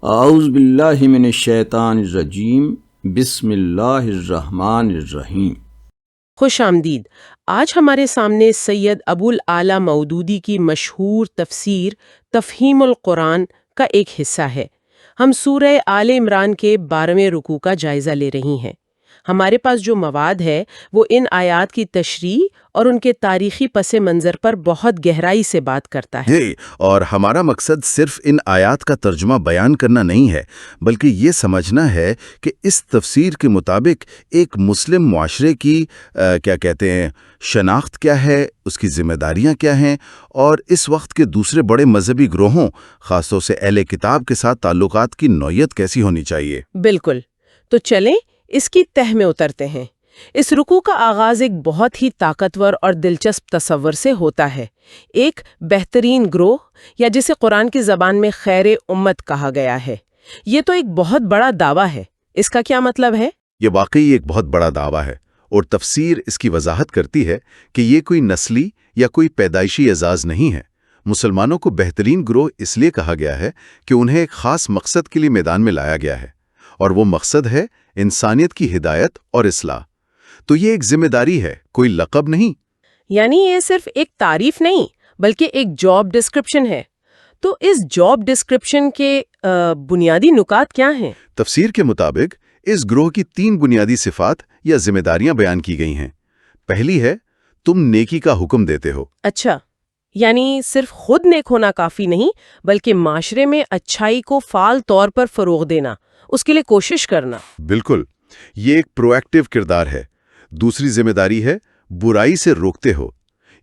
اعوذ باللہ من الشیطان الرجیم بسم اللہ الرحمن الرحیم۔ خوش آمدید۔ آج ہمارے سامنے سید ابو الاعلی مودودی کی مشہور تفسیر تفہیم القرآن کا ایک حصہ ہے۔ ہم سورہ آل عمران کے 12ویں رکوع کا جائزہ لے رہی ہیں۔ ہمارے پاس جو مواد ہے وہ ان آیات کی تشریح اور ان کے تاریخی پس منظر پر بہت گہرائی سے بات کرتا ہے۔ اور ہمارا مقصد صرف ان آیات کا ترجمہ بیان کرنا نہیں ہے، بلکہ یہ سمجھنا ہے کہ اس تفسیر کے مطابق ایک مسلم معاشرے کی شناخت کیا ہے، اس کی ذمہ داریاں کیا ہیں، اور اس وقت کے دوسرے بڑے مذہبی گروہوں خاص طور سے اہل کتاب کے ساتھ تعلقات کی نوعیت کیسی ہونی چاہیے۔ بالکل، تو چلیں اس کی تہ میں اترتے ہیں۔ اس رکوع کا آغاز ایک بہت ہی طاقتور اور دلچسپ تصور سے ہوتا ہے، ایک بہترین گروہ، یا جسے قرآن کی زبان میں خیر امت کہا گیا ہے۔ یہ تو ایک بہت بڑا دعویٰ ہے۔ اس کا کیا مطلب ہے؟ یہ واقعی ایک بہت بڑا دعویٰ ہے، اور تفسیر اس کی وضاحت کرتی ہے کہ یہ کوئی نسلی یا کوئی پیدائشی اعزاز نہیں ہے۔ مسلمانوں کو بہترین گروہ اس لیے کہا گیا ہے کہ انہیں ایک خاص مقصد کے لیے میدان میں لایا گیا ہے، اور وہ مقصد ہے انسانیت کی ہدایت اور اصلاح۔ تو یہ ایک ذمہ داری ہے، کوئی لقب نہیں۔ یعنی یہ صرف ایک تعریف نہیں بلکہ ایک جاب ڈسکرپشن ہے۔ تو اس جاب ڈسکرپشن کے بنیادی نکات کیا ہیں؟ تفسیر کے مطابق اس گروہ کی 3 بنیادی صفات یا ذمہ داریاں بیان کی گئی ہیں۔ پہلی ہے، تم نیکی کا حکم دیتے ہو۔ اچھا، یعنی صرف خود نیک ہونا کافی نہیں، بلکہ معاشرے میں اچھائی کو فعال طور پر فروغ دینا، اس کے لیے کوشش کرنا۔ بالکل، یہ ایک پرو ایکٹیو کردار ہے۔ دوسری ذمہ داری ہے، برائی سے روکتے ہو۔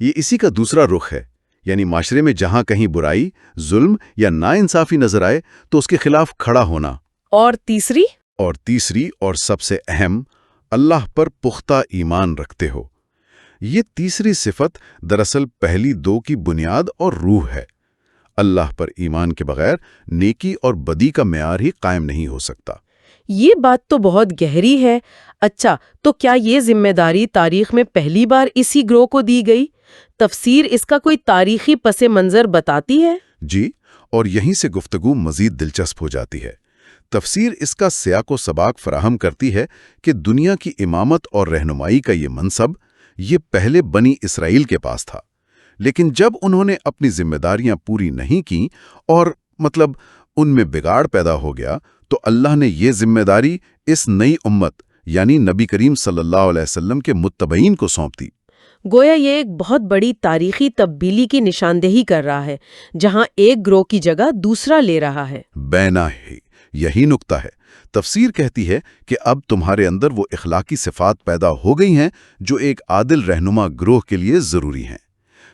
یہ اسی کا دوسرا رخ ہے، یعنی معاشرے میں جہاں کہیں برائی، ظلم یا ناانصافی نظر آئے تو اس کے خلاف کھڑا ہونا۔ اور تیسری اور سب سے اہم، اللہ پر پختہ ایمان رکھتے ہو۔ یہ تیسری صفت دراصل پہلی 2 کی بنیاد اور روح ہے۔ اللہ پر ایمان کے بغیر نیکی اور بدی کا معیار ہی قائم نہیں ہو سکتا۔ یہ بات تو بہت گہری ہے۔ اچھا، تو کیا یہ ذمہ داری تاریخ میں پہلی بار اسی گروہ کو دی گئی؟ تفسیر اس کا کوئی تاریخی پس منظر بتاتی ہے؟ جی، اور یہیں سے گفتگو مزید دلچسپ ہو جاتی ہے۔ تفسیر اس کا سیاق و سباق فراہم کرتی ہے کہ دنیا کی امامت اور رہنمائی کا یہ منصب یہ پہلے بنی اسرائیل کے پاس تھا، لیکن جب انہوں نے اپنی ذمہ داریاں پوری نہیں کیں اور ان میں بگاڑ پیدا ہو گیا، تو اللہ نے یہ ذمہ داری اس نئی امت یعنی نبی کریم صلی اللہ علیہ وسلم کے متبعین کو سونپ دی۔ گویا یہ ایک بہت بڑی تاریخی تبدیلی کی نشاندہی کر رہا ہے، جہاں ایک گروہ کی جگہ دوسرا لے رہا ہے۔ بینا ہی یہی نقطہ ہے۔ تفسیر کہتی ہے کہ اب تمہارے اندر وہ اخلاقی صفات پیدا ہو گئی ہیں جو ایک عادل رہنما گروہ کے لیے ضروری ہیں۔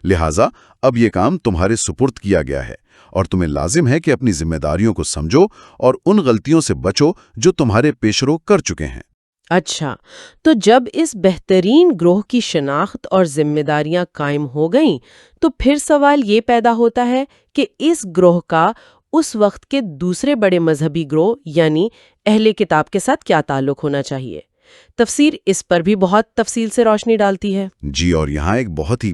لہٰذا اب یہ کام تمہارے سپرد کیا گیا ہے، اور تمہیں لازم ہے کہ اپنی ذمہ داریوں کو سمجھو اور ان غلطیوں سے بچو جو تمہارے پیشرو کر چکے ہیں۔ اچھا، تو جب اس بہترین گروہ کی شناخت اور ذمہ داریاں قائم ہو گئیں تو پھر سوال یہ پیدا ہوتا ہے کہ اس گروہ کا اس وقت کے دوسرے بڑے مذہبی گروہ یعنی اہل کتاب کے ساتھ کیا تعلق ہونا چاہیے؟ تفسیر اس پر بھی بہت تفصیل سے روشنی ڈالتی ہے۔ جی، اور یہاں ایک بہت ہی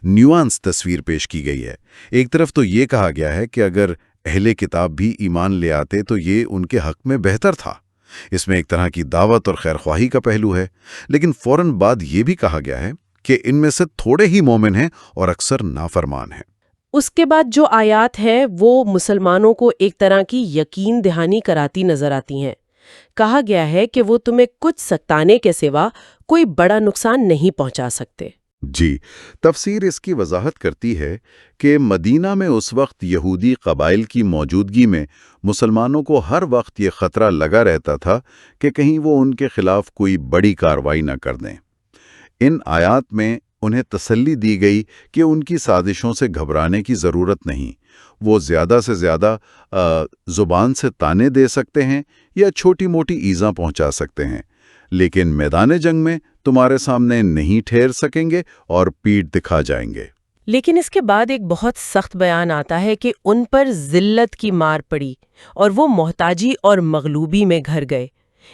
نیوانس تصویر پیش کی گئی ہے۔ ایک طرف تو یہ کہا گیا ہے کہ اگر اہل کتاب بھی ایمان لے آتے تو یہ ان کے حق میں بہتر تھا۔ اس میں ایک طرح کی دعوت اور خیرخواہی کا پہلو ہے، لیکن فوراً بعد یہ بھی کہا گیا ہے کہ ان میں سے تھوڑے ہی مومن ہیں اور اکثر نافرمان ہیں۔ اس کے بعد جو آیات ہے وہ مسلمانوں کو ایک طرح کی یقین دہانی کراتی نظر آتی ہیں۔ کہا گیا ہے کہ وہ تمہیں کچھ ستانے کے سوا کوئی بڑا نقصان نہیں پہنچا سکتے۔ جی، تفسیر اس کی وضاحت کرتی ہے کہ مدینہ میں اس وقت یہودی قبائل کی موجودگی میں مسلمانوں کو ہر وقت یہ خطرہ لگا رہتا تھا کہ کہیں وہ ان کے خلاف کوئی بڑی کارروائی نہ کر دیں۔ ان آیات میں انہیں تسلی دی گئی کہ ان کی سازشوں سے گھبرانے کی ضرورت نہیں۔ وہ زیادہ سے زیادہ زبان سے تانے دے سکتے ہیں یا چھوٹی موٹی ایذاں پہنچا سکتے ہیں، لیکن میدان جنگ میں تمہارے سامنے نہیں ٹھہر سکیں گے اور پیٹھ دکھا جائیں گے۔ لیکن اس کے بعد ایک بہت سخت بیان آتا ہے کہ ان پر ذلت کی مار پڑی اور وہ محتاجی اور مغلوبی میں گھر گئے۔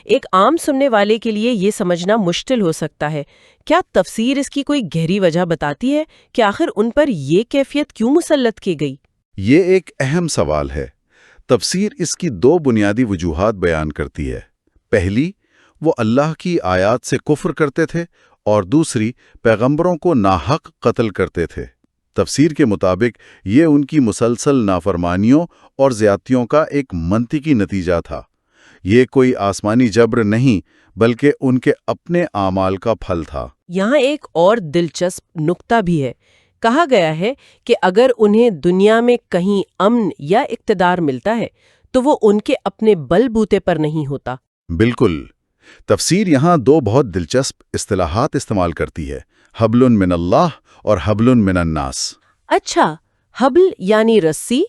ایک عام سننے والے کے لیے یہ سمجھنا مشکل ہو سکتا ہے۔ کیا تفسیر اس کی کوئی گہری وجہ بتاتی ہے کہ آخر ان پر یہ کیفیت کیوں مسلط کی گئی؟ یہ ایک اہم سوال ہے۔ تفسیر اس کی دو بنیادی وجوہات بیان کرتی ہے۔ پہلی، وہ اللہ کی آیات سے کفر کرتے تھے، اور دوسری، پیغمبروں کو ناحق قتل کرتے تھے۔ تفسیر کے مطابق یہ ان کی مسلسل نافرمانیوں اور زیادتیوں کا ایک منطقی نتیجہ تھا۔ یہ کوئی آسمانی جبر نہیں، بلکہ ان کے اپنے اعمال کا پھل تھا۔ یہاں ایک اور دلچسپ نکتہ بھی ہے۔ کہا گیا ہے کہ اگر انہیں دنیا میں کہیں امن یا اقتدار ملتا ہے تو وہ ان کے اپنے بل بوتے پر نہیں ہوتا۔ بالکل۔ تفسیر یہاں دو بہت دلچسپ اصطلاحات استعمال کرتی ہے، حبل من اللہ اور حبل من الناس۔ اچھا، حبل یعنی رسی،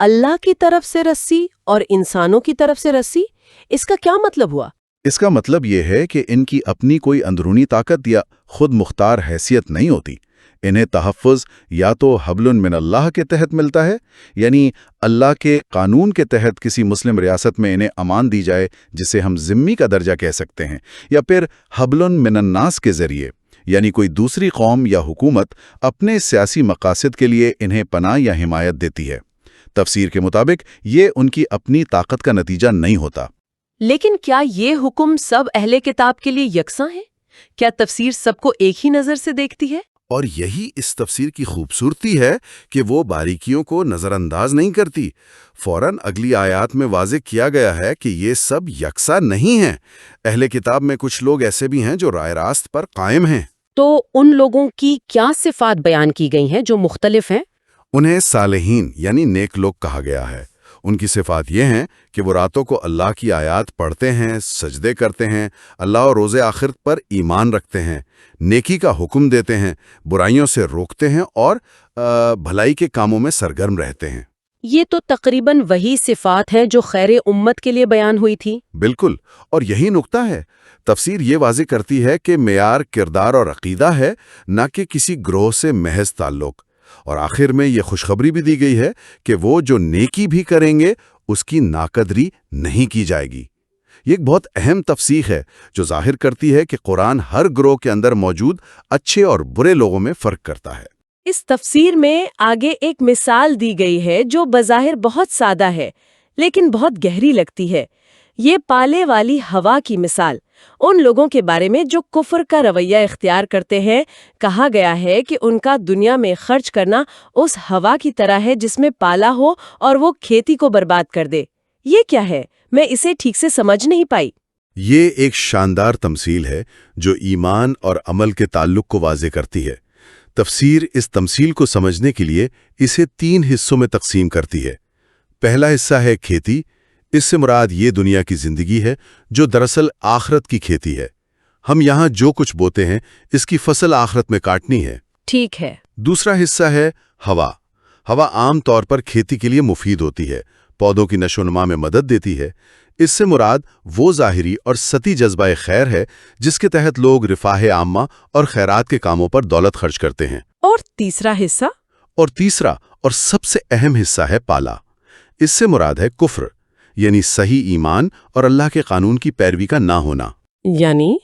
اللہ کی طرف سے رسی اور انسانوں کی طرف سے رسی، اس کا کیا مطلب ہوا؟ اس کا مطلب یہ ہے کہ ان کی اپنی کوئی اندرونی طاقت یا خود مختار حیثیت نہیں ہوتی۔ انہیں تحفظ یا تو حبل من اللہ کے تحت ملتا ہے، یعنی اللہ کے قانون کے تحت کسی مسلم ریاست میں انہیں امان دی جائے جسے ہم ذمہ کا درجہ کہہ سکتے ہیں، یا پھر حبل من الناس کے ذریعے، یعنی کوئی دوسری قوم یا حکومت اپنے سیاسی مقاصد کے لیے انہیں پناہ یا حمایت دیتی ہے۔ تفسیر کے مطابق یہ ان کی اپنی طاقت کا نتیجہ نہیں ہوتا۔ لیکن کیا یہ حکم سب اہل کتاب کے لیے یکساں ہے؟ کیا تفسیر سب کو ایک ہی نظر سے دیکھتی ہے؟ اور یہی اس تفسیر کی خوبصورتی ہے کہ وہ باریکیوں کو نظر انداز نہیں کرتی۔ فوراً اگلی آیات میں واضح کیا گیا ہے کہ یہ سب یکساں نہیں ہیں۔ اہل کتاب میں کچھ لوگ ایسے بھی ہیں جو راہ راست پر قائم ہیں۔ تو ان لوگوں کی کیا صفات بیان کی گئی ہیں جو مختلف ہیں؟ انہیں صالحین یعنی نیک لوگ کہا گیا ہے۔ ان کی صفات یہ ہیں کہ وہ راتوں کو اللہ کی آیات پڑھتے ہیں، سجدے کرتے ہیں، اللہ اور روز آخرت پر ایمان رکھتے ہیں، نیکی کا حکم دیتے ہیں، برائیوں سے روکتے ہیں اور بھلائی کے کاموں میں سرگرم رہتے ہیں۔ یہ تو تقریباً وہی صفات ہیں جو خیر امت کے لیے بیان ہوئی تھی۔ بالکل، اور یہی نقطہ ہے۔ تفسیر یہ واضح کرتی ہے کہ معیار کردار اور عقیدہ ہے، نہ کہ کسی گروہ سے محض تعلق۔ اور آخر میں یہ خوشخبری بھی دی گئی ہے کہ وہ جو نیکی بھی کریں گے اس کی ناقدری نہیں کی جائے گی۔ یہ ایک بہت اہم تفسیر ہے جو ظاہر کرتی ہے کہ قرآن ہر گروہ کے اندر موجود اچھے اور برے لوگوں میں فرق کرتا ہے۔ اس تفسیر میں آگے ایک مثال دی گئی ہے جو بظاہر بہت سادہ ہے لیکن بہت گہری لگتی ہے۔ یہ پالے والی ہوا کی مثال، ان لوگوں کے بارے میں جو کفر کا رویہ اختیار کرتے ہیں۔ کہا گیا ہے کہ ان کا دنیا میں خرچ کرنا اس ہوا کی طرح ہے جس میں پالا ہو اور وہ کھیتی کو برباد کر دے۔ یہ کیا ہے؟ میں اسے ٹھیک سے سمجھ نہیں پائی۔ یہ ایک شاندار تمثیل ہے جو ایمان اور عمل کے تعلق کو واضح کرتی ہے۔ تفسیر اس تمثیل کو سمجھنے کے لیے اسے 3 حصوں میں تقسیم کرتی ہے۔ پہلا حصہ ہے کھیتی۔ اس سے مراد یہ دنیا کی زندگی ہے جو دراصل آخرت کی کھیتی ہے۔ ہم یہاں جو کچھ بوتے ہیں اس کی فصل آخرت میں کاٹنی ہے۔ ٹھیک ہے۔ دوسرا حصہ ہے ہوا۔ ہوا عام طور پر کھیتی کے لیے مفید ہوتی ہے، پودوں کی نشو و نما میں مدد دیتی ہے۔ اس سے مراد وہ ظاہری اور سطحی جذبہ خیر ہے جس کے تحت لوگ رفاہ عامہ اور خیرات کے کاموں پر دولت خرچ کرتے ہیں۔ اور تیسرا حصہ؟ اور تیسرا اور سب سے اہم حصہ ہے پالا۔ اس سے مراد ہے کفر، یعنی صحیح ایمان اور اللہ کے قانون کی پیروی کا نہ ہونا۔ یعنی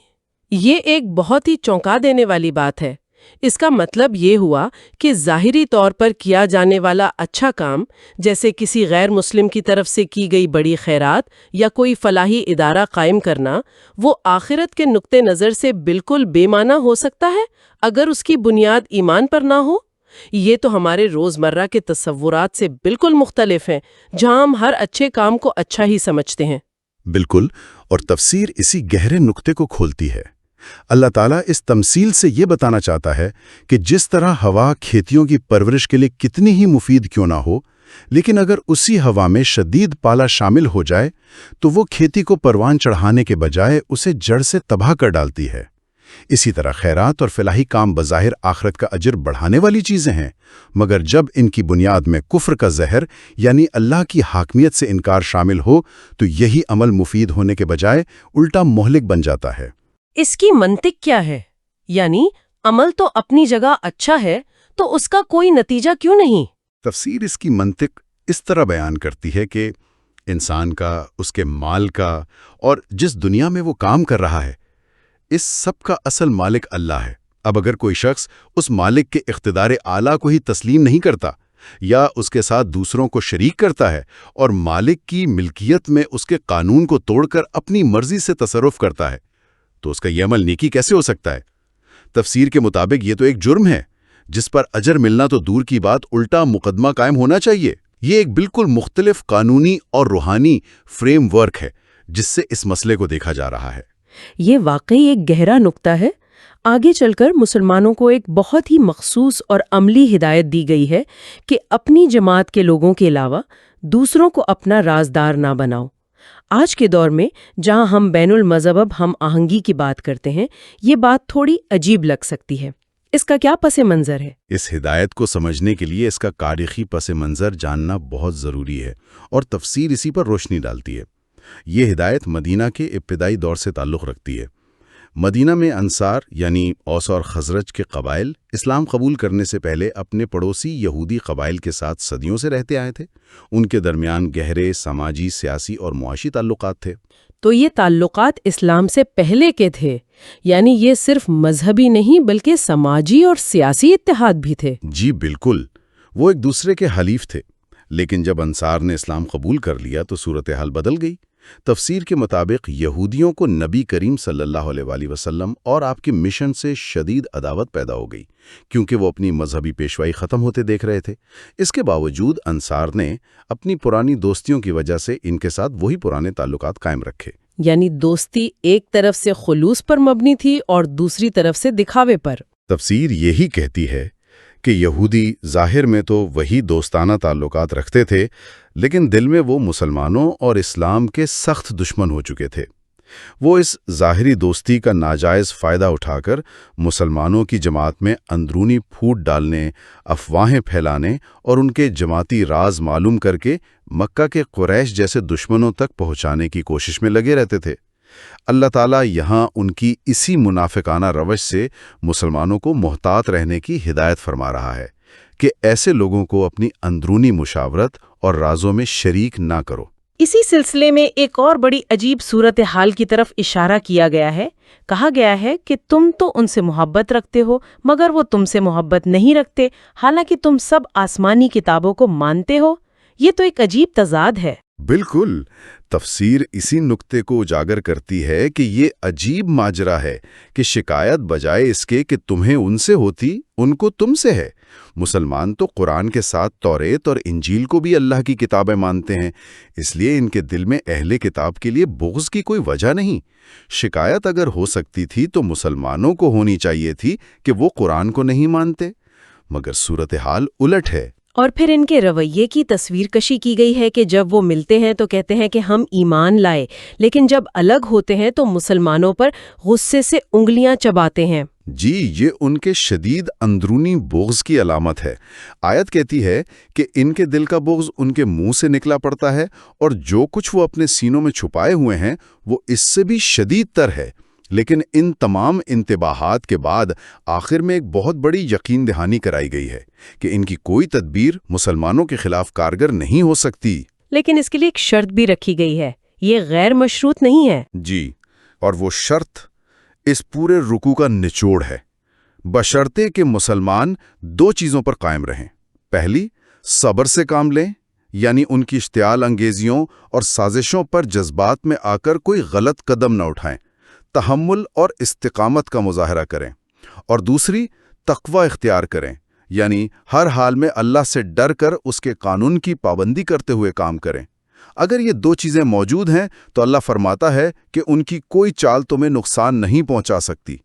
یہ ایک بہت ہی چونکا دینے والی بات ہے۔ اس کا مطلب یہ ہوا کہ ظاہری طور پر کیا جانے والا اچھا کام، جیسے کسی غیر مسلم کی طرف سے کی گئی بڑی خیرات یا کوئی فلاحی ادارہ قائم کرنا، وہ آخرت کے نقطہ نظر سے بالکل بے معنی ہو سکتا ہے اگر اس کی بنیاد ایمان پر نہ ہو۔ یہ تو ہمارے روزمرہ کے تصورات سے بالکل مختلف ہیں، جہاں ہم ہر اچھے کام کو اچھا ہی سمجھتے ہیں۔ بالکل، اور تفسیر اسی گہرے نقطے کو کھولتی ہے۔ اللہ تعالیٰ اس تمثیل سے یہ بتانا چاہتا ہے کہ جس طرح ہوا کھیتیوں کی پرورش کے لیے کتنی ہی مفید کیوں نہ ہو، لیکن اگر اسی ہوا میں شدید پالا شامل ہو جائے تو وہ کھیتی کو پروان چڑھانے کے بجائے اسے جڑ سے تباہ کر ڈالتی ہے۔ اسی طرح خیرات اور فلاحی کام بظاہر آخرت کا اجر بڑھانے والی چیزیں ہیں، مگر جب ان کی بنیاد میں کفر کا زہر یعنی اللہ کی حاکمیت سے انکار شامل ہو تو یہی عمل مفید ہونے کے بجائے الٹا مہلک بن جاتا ہے۔ اس کی منطق کیا ہے؟ یعنی عمل تو اپنی جگہ اچھا ہے تو اس کا کوئی نتیجہ کیوں نہیں؟ تفسیر اس کی منطق اس طرح بیان کرتی ہے کہ انسان کا، اس کے مال کا اور جس دنیا میں وہ کام کر رہا ہے، اس سب کا اصل مالک اللہ ہے۔ اب اگر کوئی شخص اس مالک کے اقتدار اعلیٰ کو ہی تسلیم نہیں کرتا یا اس کے ساتھ دوسروں کو شریک کرتا ہے اور مالک کی ملکیت میں اس کے قانون کو توڑ کر اپنی مرضی سے تصرف کرتا ہے تو اس کا یہ عمل نیکی کیسے ہو سکتا ہے؟ تفسیر کے مطابق یہ تو ایک جرم ہے جس پر اجر ملنا تو دور کی بات، الٹا مقدمہ قائم ہونا چاہیے۔ یہ ایک بالکل مختلف قانونی اور روحانی فریم ورک ہے جس سے اس مسئلے کو دیکھا جا رہا ہے۔ یہ واقعی ایک گہرا نقطہ ہے۔ آگے چل کر مسلمانوں کو ایک بہت ہی مخصوص اور عملی ہدایت دی گئی ہے کہ اپنی جماعت کے لوگوں کے علاوہ دوسروں کو اپنا رازدار نہ بناؤ۔ آج کے دور میں جہاں ہم بین المذہب ہم آہنگی کی بات کرتے ہیں، یہ بات تھوڑی عجیب لگ سکتی ہے۔ اس کا کیا پس منظر ہے؟ اس ہدایت کو سمجھنے کے لیے اس کا تاریخی پس منظر جاننا بہت ضروری ہے اور تفسیر اسی پر روشنی ڈالتی ہے۔ یہ ہدایت مدینہ کے ابتدائی دور سے تعلق رکھتی ہے۔ مدینہ میں انصار یعنی اوس اور خزرج کے قبائل اسلام قبول کرنے سے پہلے اپنے پڑوسی یہودی قبائل کے ساتھ صدیوں سے رہتے آئے تھے۔ ان کے درمیان گہرے سماجی، سیاسی اور معاشی تعلقات تھے۔ تو یہ تعلقات اسلام سے پہلے کے تھے، یعنی یہ صرف مذہبی نہیں بلکہ سماجی اور سیاسی اتحاد بھی تھے۔ جی بالکل، وہ ایک دوسرے کے حلیف تھے۔ لیکن جب انصار نے اسلام قبول کر لیا تو صورتحال بدل گئی۔ تفسیر کے مطابق یہودیوں کو نبی کریم صلی اللہ علیہ وآلہ وسلم اور آپ کے مشن سے شدید عداوت پیدا ہو گئی، کیونکہ وہ اپنی مذہبی پیشوائی ختم ہوتے دیکھ رہے تھے۔ اس کے باوجود انصار نے اپنی پرانی دوستیوں کی وجہ سے ان کے ساتھ وہی پرانے تعلقات قائم رکھے۔ یعنی دوستی ایک طرف سے خلوص پر مبنی تھی اور دوسری طرف سے دکھاوے پر۔ تفسیر یہی کہتی ہے کہ یہودی ظاہر میں تو وہی دوستانہ تعلقات رکھتے تھے، لیکن دل میں وہ مسلمانوں اور اسلام کے سخت دشمن ہو چکے تھے۔ وہ اس ظاہری دوستی کا ناجائز فائدہ اٹھا کر مسلمانوں کی جماعت میں اندرونی پھوٹ ڈالنے، افواہیں پھیلانے اور ان کے جماعتی راز معلوم کر کے مکہ کے قریش جیسے دشمنوں تک پہنچانے کی کوشش میں لگے رہتے تھے۔ اللہ تعالیٰ یہاں ان کی اسی منافقانہ روش سے مسلمانوں کو محتاط رہنے کی ہدایت فرما رہا ہے کہ ایسے لوگوں کو اپنی اندرونی مشاورت اور رازوں میں شریک نہ کرو۔ اسی سلسلے میں ایک اور بڑی عجیب صورتحال کی طرف اشارہ کیا گیا ہے۔ کہا گیا ہے کہ تم تو ان سے محبت رکھتے ہو مگر وہ تم سے محبت نہیں رکھتے، حالانکہ تم سب آسمانی کتابوں کو مانتے ہو۔ یہ تو ایک عجیب تضاد ہے۔ بالکل، تفسیر اسی نقطے کو اجاگر کرتی ہے کہ یہ عجیب ماجرا ہے کہ شکایت بجائے اس کے کہ تمہیں ان سے ہوتی، ان کو تم سے ہے۔ مسلمان تو قرآن کے ساتھ توریت اور انجیل کو بھی اللہ کی کتابیں مانتے ہیں، اس لیے ان کے دل میں اہل کتاب کے لیے بغض کی کوئی وجہ نہیں۔ شکایت اگر ہو سکتی تھی تو مسلمانوں کو ہونی چاہیے تھی کہ وہ قرآن کو نہیں مانتے، مگر صورتحال الٹ ہے۔ اور پھر ان کے رویے کی تصویر کشی کی گئی ہے کہ جب وہ ملتے ہیں تو کہتے ہیں کہ ہم ایمان لائے، لیکن جب الگ ہوتے ہیں تو مسلمانوں پر غصے سے انگلیاں چباتے ہیں۔ جی، یہ ان کے شدید اندرونی بغض کی علامت ہے۔ آیت کہتی ہے کہ ان کے دل کا بغض ان کے منہ سے نکلا پڑتا ہے، اور جو کچھ وہ اپنے سینوں میں چھپائے ہوئے ہیں وہ اس سے بھی شدید تر ہے۔ لیکن ان تمام انتباہات کے بعد آخر میں ایک بہت بڑی یقین دہانی کرائی گئی ہے کہ ان کی کوئی تدبیر مسلمانوں کے خلاف کارگر نہیں ہو سکتی۔ لیکن اس کے لیے ایک شرط بھی رکھی گئی ہے، یہ غیر مشروط نہیں ہے۔ جی، اور وہ شرط اس پورے رکوع کا نچوڑ ہے، بشرطے کہ مسلمان دو چیزوں پر قائم رہیں۔ پہلی، صبر سے کام لیں، یعنی ان کی اشتعال انگیزیوں اور سازشوں پر جذبات میں آ کر کوئی غلط قدم نہ اٹھائیں، تحمل اور استقامت کا مظاہرہ کریں۔ اور دوسری، تقوی اختیار کریں، یعنی ہر حال میں اللہ سے ڈر کر اس کے قانون کی پابندی کرتے ہوئے کام کریں۔ اگر یہ دو چیزیں موجود ہیں تو اللہ فرماتا ہے کہ ان کی کوئی چال تمہیں نقصان نہیں پہنچا سکتی،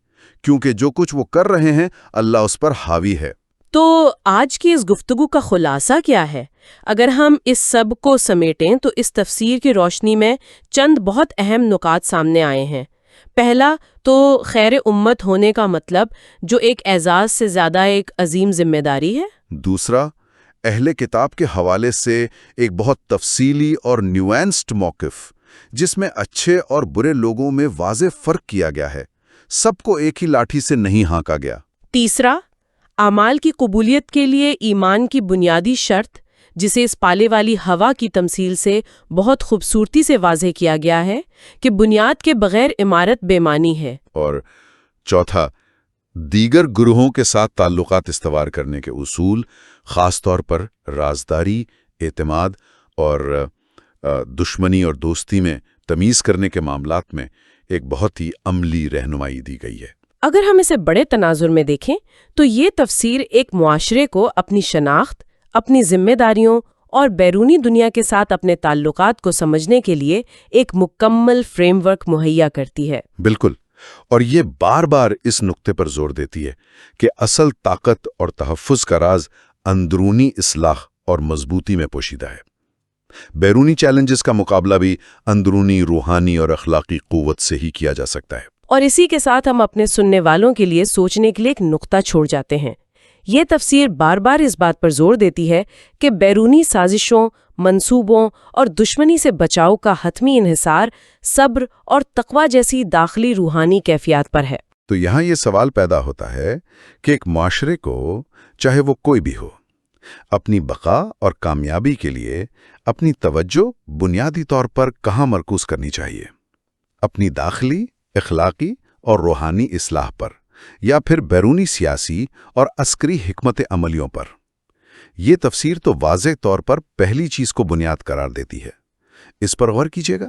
کیونکہ جو کچھ وہ کر رہے ہیں اللہ اس پر حاوی ہے۔ تو آج کی اس گفتگو کا خلاصہ کیا ہے؟ اگر ہم اس سب کو سمیٹیں تو اس تفسیر کی روشنی میں چند بہت اہم نکات سامنے آئے ہیں۔ پہلا تو خیر امت ہونے کا مطلب جو ایک اعزاز سے زیادہ ایک عظیم ذمہ داری ہے۔ دوسرا، اہل کتاب کے حوالے سے ایک بہت تفصیلی اور نیوانسڈ موقف، جس میں اچھے اور برے لوگوں میں واضح فرق کیا گیا ہے، سب کو ایک ہی لاٹھی سے نہیں ہانکا گیا۔ تیسرا، اعمال کی قبولیت کے لیے ایمان کی بنیادی شرط، جسے اس پالے والی ہوا کی تمثیل سے بہت خوبصورتی سے واضح کیا گیا ہے کہ بنیاد کے بغیر عمارت بے معنی ہے۔ اور چوتھا، دیگر گروہوں کے ساتھ تعلقات استوار کرنے کے اصول، خاص طور پر رازداری، اعتماد اور دشمنی اور دوستی میں تمیز کرنے کے معاملات میں ایک بہت ہی عملی رہنمائی دی گئی ہے۔ اگر ہم اسے بڑے تناظر میں دیکھیں تو یہ تفسیر ایک معاشرے کو اپنی شناخت، اپنی ذمہ داریوں اور بیرونی دنیا کے ساتھ اپنے تعلقات کو سمجھنے کے لیے ایک مکمل فریم ورک مہیا کرتی ہے۔ بالکل، اور یہ بار بار اس نقطے پر زور دیتی ہے کہ اصل طاقت اور تحفظ کا راز اندرونی اصلاح اور مضبوطی میں پوشیدہ ہے۔ بیرونی چیلنجز کا مقابلہ بھی اندرونی روحانی اور اخلاقی قوت سے ہی کیا جا سکتا ہے۔ اور اسی کے ساتھ ہم اپنے سننے والوں کے لیے سوچنے کے لیے ایک نقطہ چھوڑ جاتے ہیں۔ یہ تفسیر بار بار اس بات پر زور دیتی ہے کہ بیرونی سازشوں، منصوبوں اور دشمنی سے بچاؤ کا حتمی انحصار صبر اور تقوی جیسی داخلی روحانی کیفیات پر ہے۔ تو یہاں یہ سوال پیدا ہوتا ہے کہ ایک معاشرے کو، چاہے وہ کوئی بھی ہو، اپنی بقا اور کامیابی کے لیے اپنی توجہ بنیادی طور پر کہاں مرکوز کرنی چاہیے؟ اپنی داخلی، اخلاقی اور روحانی اصلاح پر، یا پھر بیرونی سیاسی اور عسکری حکمت عملیوں پر؟ یہ تفسیر تو واضح طور پر پہلی چیز کو بنیاد قرار دیتی ہے۔ اس پر غور کیجیے گا۔